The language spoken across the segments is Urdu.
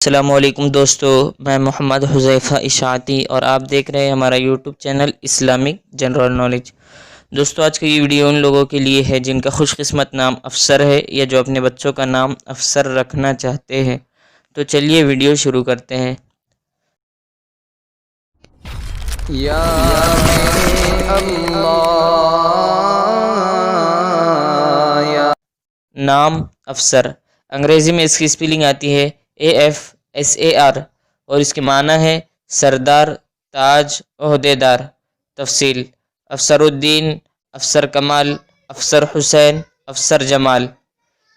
السلام علیکم دوستو، میں محمد حذیفہ اشاعتی اور آپ دیکھ رہے ہیں ہمارا YouTube channel Islamic general knowledge. دوستو، آج کی یہ ویڈیو ان لوگوں کے لیے ہے جن کا خوش قسمت نام افسر ہے یا جو اپنے بچوں کا نام افسر رکھنا چاہتے ہیں۔ تو چلیے ویڈیو شروع کرتے ہیں۔ یا میرے اللہ یا نام افسر، انگریزی میں اس کی سپیلنگ آتی ہے AFSAR اور اس کے معنی ہے سردار، تاج، عہدیدار۔ تفصیل: افسر الدین، افسر کمال، افسر حسین، افسر جمال،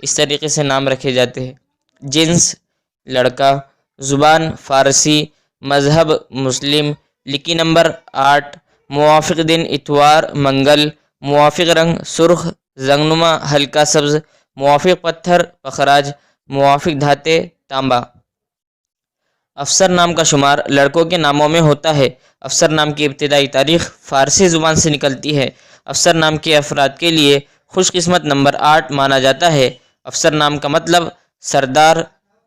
اس طریقے سے نام رکھے جاتے ہیں۔ جنس لڑکا، زبان فارسی، مذہب مسلم، لکی نمبر 8، موافق دن اتوار منگل، موافق رنگ سرخ زنگنما ہلکا سبز، موافق پتھر پخراج، موافق دھاتیں تانبا۔ افسر نام کا شمار لڑکوں کے ناموں میں ہوتا ہے۔ افسر نام کی ابتدائی تاریخ فارسی زبان سے نکلتی ہے۔ افسر نام کے افراد کے لیے خوش قسمت نمبر 8 مانا جاتا ہے۔ افسر نام کا مطلب سردار،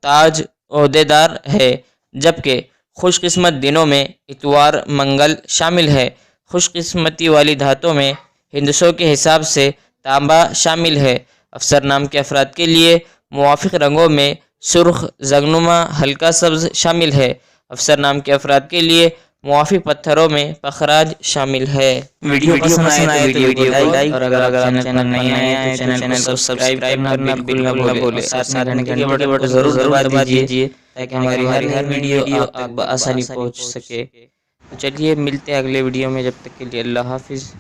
تاج، عہدیدار ہے، جبکہ خوش قسمت دنوں میں اتوار منگل شامل ہے۔ خوش قسمتی والی دھاتوں میں ہندسوں کے حساب سے تانبا شامل ہے۔ افسر نام کے افراد کے لیے موافق رنگوں میں سرخ زنگنما ہلکا سبز شامل ہے۔ افسر نام کے افراد کے لیے موافق پتھروں میں پخراج شامل ہے۔ ویڈیو پسند آئے تو ویڈیو کو لائک، اور اگر آپ چینل نہیں آئے تو چینل کو سبسکرائب کرنا بالکل نہ بھولے، ساتھ میں گھنٹی کے بٹن کو ضرور دبا دیجیے تاکہ ہماری ہر ویڈیو آپ تک بآسانی پہنچ سکے۔ تو چلیے ملتے ہیں اگلے ویڈیو میں، جب تک کے لیے اللہ حافظ۔